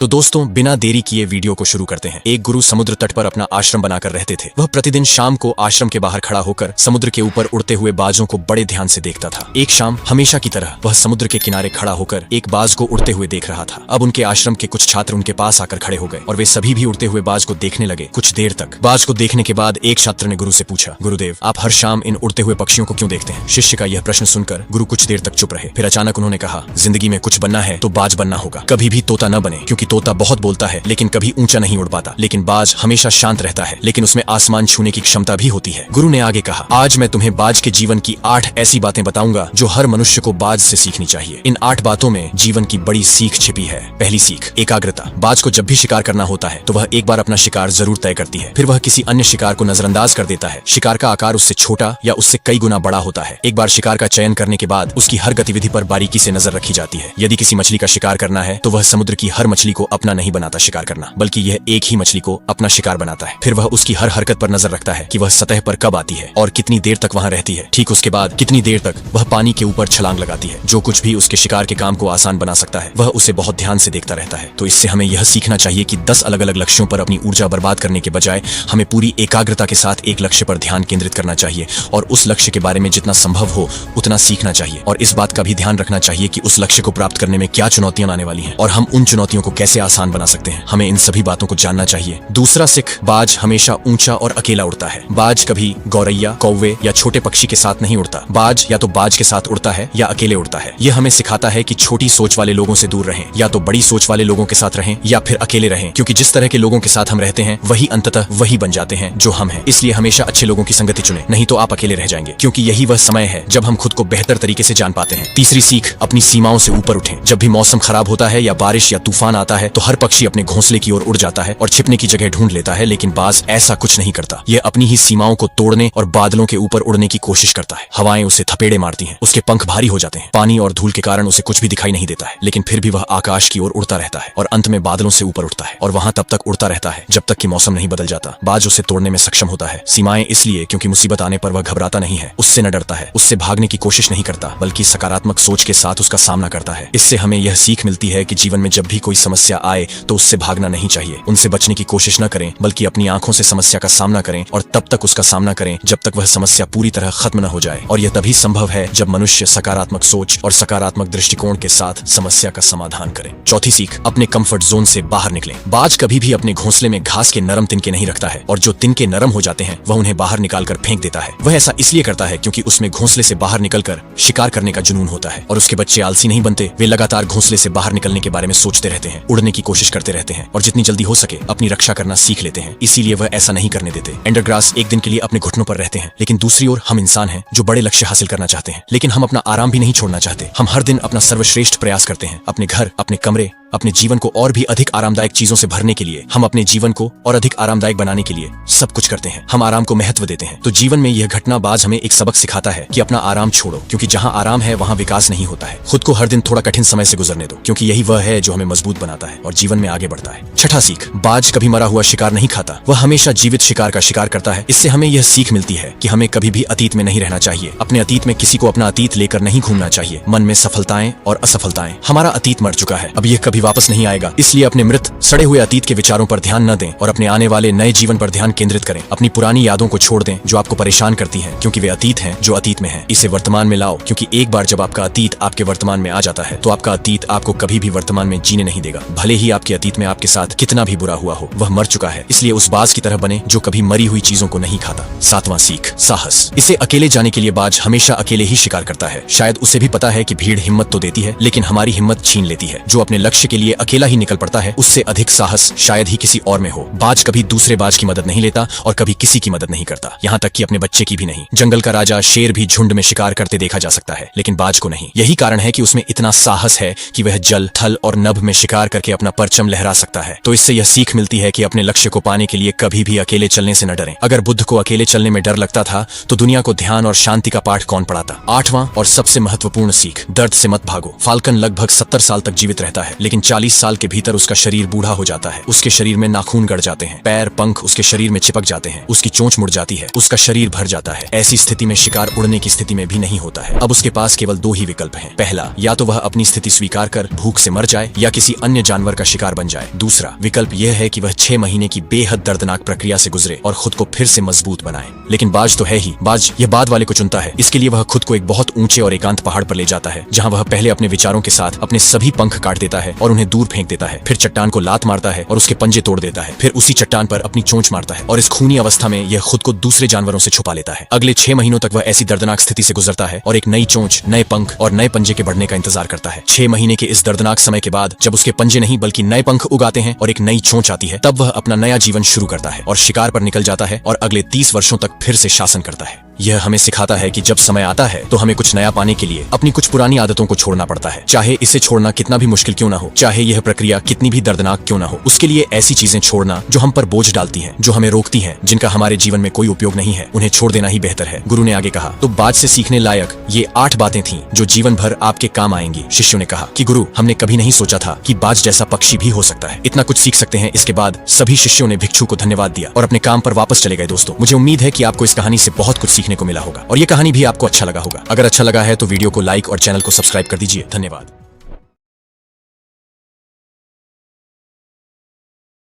तो दोस्तों बिना देरी किए वीडियो को शुरू करते हैं। एक गुरु समुद्र तट पर अपना आश्रम बनाकर रहते थे। वह प्रतिदिन शाम को आश्रम के बाहर खड़ा होकर समुद्र के ऊपर उड़ते हुए बाजों को बड़े ध्यान से देखता था। एक शाम हमेशा की तरह वह समुद्र के किनारे खड़ा होकर एक बाज को उड़ते हुए देख रहा था। अब उनके आश्रम के कुछ छात्र उनके पास आकर खड़े हो गए और वे सभी भी उड़ते हुए बाज को देखने लगे। कुछ देर तक बाज को देखने के बाद एक छात्र ने गुरु से पूछा, गुरुदेव आप हर शाम इन उड़ते हुए पक्षियों को क्यों देखते हैं? शिष्य का यह प्रश्न सुनकर गुरु कुछ देर तक चुप रहे। फिर अचानक उन्होंने कहा, जिंदगी में कुछ बनना है तो बाज बनना होगा। कभी भी तोता न बने, क्योंकि तोता बहुत बोलता है लेकिन कभी ऊंचा नहीं उड़ पाता, लेकिन बाज हमेशा शांत रहता है लेकिन उसमें आसमान छूने की क्षमता भी होती है। गुरु ने आगे कहा, आज मैं तुम्हें बाज के जीवन की 8 ऐसी बातें बताऊंगा जो हर मनुष्य को बाज से सीखनी चाहिए। इन 8 बातों में जीवन की बड़ी सीख छिपी है। पहली सीख, एकाग्रता। बाज को जब भी शिकार करना होता है तो वह एक बार अपना शिकार जरूर तय करती है, फिर वह किसी अन्य शिकार को नजरअंदाज कर देता है। शिकार का आकार उससे छोटा या उससे कई गुना बड़ा होता है। एक बार शिकार का चयन करने के बाद उसकी हर गतिविधि पर बारीकी से नजर रखी जाती है। यदि किसी मछली का शिकार करना है तो वह समुद्र की हर मछली को अपना नहीं बनाता शिकार करना, बल्कि यह एक ही मछली को अपना शिकार बनाता है। फिर वह उसकी हर हरकत पर नजर रखता है कि वह सतह पर कब आती है और कितनी देर तक वहां रहती है। ठीक उसके बाद कितनी देर तक वह पानी के ऊपर छलांग लगाती है। जो कुछ भी उसके शिकार के काम को आसान बना सकता है वह उसे बहुत ध्यान से देखता रहता है। तो इससे हमें यह सीखना चाहिए कि 10 अलग अलग लक्ष्यों पर अपनी ऊर्जा बर्बाद करने के बजाय हमें पूरी एकाग्रता के साथ एक लक्ष्य पर ध्यान केंद्रित करना चाहिए और उस लक्ष्य के बारे में जितना संभव हो उतना सीखना चाहिए। और इस बात का भी ध्यान रखना चाहिए कि उस लक्ष्य को प्राप्त करने में क्या चुनौतियां आने वाली हैं और हम उन चुनौतियों को कैसे आसान बना सकते हैं। हमें इन सभी बातों को जानना चाहिए। दूसरा सिख, बाज हमेशा ऊंचा और अकेला उड़ता है। बाज कभी गौरैया, कौवे या छोटे पक्षी के साथ नहीं उड़ता। बाज या तो बाज के साथ उड़ता है या अकेले उड़ता है। यह हमें सिखाता है कि छोटी सोच वाले लोगों से दूर रहें, या तो बड़ी सोच वाले लोगों के साथ रहें या फिर अकेले रहें, क्योंकि जिस तरह के लोगों के साथ हम रहते हैं वही अंततः वही बन जाते हैं जो हम हैं। इसलिए हमेशा अच्छे लोगों की संगति चुनें, नहीं तो आप अकेले रह जाएंगे, क्योंकि यही वह समय है जब हम खुद को बेहतर तरीके से जान पाते हैं। तीसरी सीख, अपनी सीमाओं से ऊपर उठें। जब भी मौसम खराब होता है या बारिश या तूफान आता है तो हर पक्षी अपने घोंसले की ओर उड़ जाता है और छिपने की जगह ढूंढ लेता है, लेकिन बाज ऐसा कुछ नहीं करता। यह अपनी ही सीमाओं को तोड़ने और बादलों के ऊपर उड़ने की कोशिश करता है। हवाएं उसे थपेड़े मारती हैं, उसके पंख भारी हो जाते हैं, पानी और धूल के कारण उसे कुछ भी दिखाई नहीं देता है, लेकिन फिर भी वह आकाश की ओर उड़ता रहता है और अंत में बादलों से ऊपर उठता है और वहां तब तक उड़ता रहता है जब तक कि मौसम नहीं बदल जाता। बाज उसे तोड़ने में सक्षम होता है। सीमाएं इसलिए क्योंकि मुसीबत आने पर वह घबराता नहीं है, उससे न डरता है, उससे भागने की कोशिश नहीं करता, बल्कि सकारात्मक सोच के साथ उसका सामना करता है। इससे हमें यह सीख मिलती है कि जीवन में जब भी कोई समस्या आए तो उससे भागना नहीं चाहिए, उनसे बचने की कोशिश न करें, बल्कि अपनी आंखों से समस्या का सामना करें और तब तक उसका सामना करें जब तक वह समस्या पूरी तरह खत्म न हो जाए। और यह तभी संभव है जब मनुष्य सकारात्मक सोच और सकारात्मक दृष्टिकोण के साथ समस्या का समाधान करे। चौथी सीख, अपने कंफर्ट जोन से बाहर निकलें। बाज कभी भी अपने घोंसले में घास के नरम तिनके नहीं रखता है और जो तिनके नरम हो जाते हैं वह उन्हें बाहर निकालकर फेंक देता है। वह ऐसा इसलिए करता है क्योंकि उसमें घोंसले से बाहर निकलकर शिकार करने का जुनून होता है। और उसके बच्चे आलसी नहीं बनते, वे लगातार घोंसले से बाहर निकलने के बारे में सोचते रहते हैं, उड़ने की कोशिश करते रहते हैं और जितनी जल्दी हो सके अपनी रक्षा करना सीख लेते हैं। इसीलिए वह ऐसा नहीं करने देते। एंडरग्रास एक दिन के लिए अपने घुटनों पर रहते हैं, लेकिन दूसरी ओर हम इंसान हैं जो बड़े लक्ष्य हासिल करना चाहते हैं, लेकिन हम अपना आराम भी नहीं छोड़ना चाहते। हम हर दिन अपना सर्वश्रेष्ठ प्रयास करते हैं। अपने घर, अपने कमरे, अपने जीवन को और भी अधिक आरामदायक चीजों से भरने के लिए, हम अपने जीवन को और अधिक आरामदायक बनाने के लिए सब कुछ करते हैं। हम आराम को महत्व देते हैं। तो जीवन में यह घटना बाज हमें एक सबक सिखाता है कि अपना आराम छोड़ो, क्योंकि जहां आराम है वहां विकास नहीं होता है। खुद को हर दिन थोड़ा कठिन समय से गुजरने दो, क्योंकि यही वह है जो हमें मजबूत बनाता है और जीवन में आगे बढ़ता है। छठा सीख, बाज कभी मरा हुआ शिकार नहीं खाता, वह हमेशा जीवित शिकार का शिकार करता है। इससे हमें यह सीख मिलती है कि हमें कभी भी अतीत में नहीं रहना चाहिए। अपने अतीत में किसी को अपना अतीत लेकर नहीं घूमना चाहिए। मन में सफलताएं और असफलताएं, हमारा अतीत मर चुका है, अब यह कभी वापस नहीं आएगा। इसलिए अपने मृत सड़े हुए अतीत के विचारों पर ध्यान न दें और अपने आने वाले नए जीवन पर ध्यान केंद्रित करें। अपनी पुरानी यादों को छोड़ दें जो आपको परेशान करती हैं, क्योंकि वे अतीत हैं जो अतीत में हैं। इसे वर्तमान में लाओ, क्योंकि एक बार जब आपका अतीत आपके वर्तमान में आ जाता है तो आपका अतीत आपको कभी भी वर्तमान में जीने नहीं देगा। भले ही आपके अतीत में आपके साथ कितना भी बुरा हुआ हो, वह मर चुका है। इसलिए उस बाज की तरह बने जो कभी मरी हुई चीजों को नहीं खाता। सातवां सीख, साहस। इसे अकेले जाने के लिए बाज हमेशा अकेले ही शिकार करता है। शायद उसे भी पता है कि भीड़ हिम्मत तो देती है, लेकिन हमारी हिम्मत छीन लेती है। जो अपने लक्ष्य के लिए अकेला ही निकल पड़ता है उससे अधिक साहस शायद ही किसी और में हो। बाज कभी दूसरे बाज की मदद नहीं लेता और कभी किसी की मदद नहीं करता, यहाँ तक कि अपने बच्चे की भी नहीं। जंगल का राजा शेर भी झुंड में शिकार करते देखा जा सकता है, लेकिन बाज को नहीं। यही कारण है कि उसमें इतना साहस है कि वह जल, थल और नभ में शिकार करके अपना परचम लहरा सकता है। तो इससे यह सीख मिलती है कि अपने लक्ष्य को पाने के लिए कभी भी अकेले चलने से न डरें। अगर बुद्ध को अकेले चलने में डर लगता था तो दुनिया को ध्यान और शांति का पाठ कौन पढ़ाता। आठवां और सबसे महत्वपूर्ण सीख, दर्द से मत भागो। फाल्कन लगभग 70 साल तक जीवित रहता है, लेकिन लेकिन 40 साल के भीतर उसका शरीर बूढ़ा हो जाता है। उसके शरीर में नाखून गड़ जाते हैं, पैर पंख उसके शरीर में चिपक जाते हैं, उसकी चोंच मुड़ जाती है, उसका शरीर भर जाता है। ऐसी स्थिति में शिकार उड़ने की स्थिति में भी नहीं होता है। अब उसके पास केवल 2 ही विकल्प हैं। पहला, या तो वह अपनी स्थिति स्वीकार कर भूख से मर जाए या किसी अन्य जानवर का शिकार बन जाए। दूसरा विकल्प यह है कि वह 6 महीने की बेहद दर्दनाक प्रक्रिया से गुजरे और खुद को फिर से मजबूत बनाए। लेकिन बाज तो है ही, बाज यह बाद वाले को चुनता है। इसके लिए वह खुद को एक बहुत ऊंचे और एकांत पहाड़ पर ले जाता है, जहां वह पहले अपने विचारों के साथ अपने सभी पंख काट देता है और उन्हें दूर फेंक देता है। फिर चट्टान को लात मारता है और उसके पंजे तोड़ देता है। फिर उसी चट्टान पर अपनी चोंच मारता है और इस खूनी अवस्था में यह खुद को दूसरे जानवरों से छुपा लेता है। अगले 6 महीनों तक वह ऐसी दर्दनाक स्थिति से गुजरता है और एक नई चोंच, नए पंख और नए पंजे के बढ़ने का इंतजार करता है। 6 महीने के इस दर्दनाक समय के बाद जब उसके पंजे नहीं बल्कि नए पंख उगाते हैं और एक नई चोंच आती है, तब वह अपना नया जीवन शुरू करता है और शिकार पर निकल जाता है और अगले 30 वर्षों तक फिर से शासन करता है। यह हमें सिखाता है कि जब समय आता है तो हमें कुछ नया पाने के लिए अपनी कुछ पुरानी आदतों को छोड़ना पड़ता है। चाहे इसे छोड़ना कितना भी मुश्किल क्यों ना हो, चाहे यह प्रक्रिया कितनी भी दर्दनाक क्यों ना हो, उसके लिए ऐसी चीजें छोड़ना जो हम पर बोझ डालती हैं, जो हमें रोकती हैं, जिनका हमारे जीवन में कोई उपयोग नहीं है, उन्हें छोड़ देना ही बेहतर है। गुरु ने आगे कहा, तो बाज से सीखने लायक ये 8 बातें थीं जो जीवन भर आपके काम आएंगी। शिष्यों ने कहा कि गुरु, हमने कभी नहीं सोचा था कि बाज जैसा पक्षी भी हो सकता है, इतना कुछ सीख सकते हैं। इसके बाद सभी शिष्यों ने भिक्षु को धन्यवाद दिया और अपने काम पर वापस चले गए। दोस्तों, मुझे उम्मीद है कि आपको इस कहानी से बहुत कुछ सीखने को मिला होगा और ये कहानी भी आपको अच्छा लगा होगा। अगर अच्छा लगा है तो वीडियो को लाइक और चैनल को सब्सक्राइब कर दीजिए। धन्यवाद।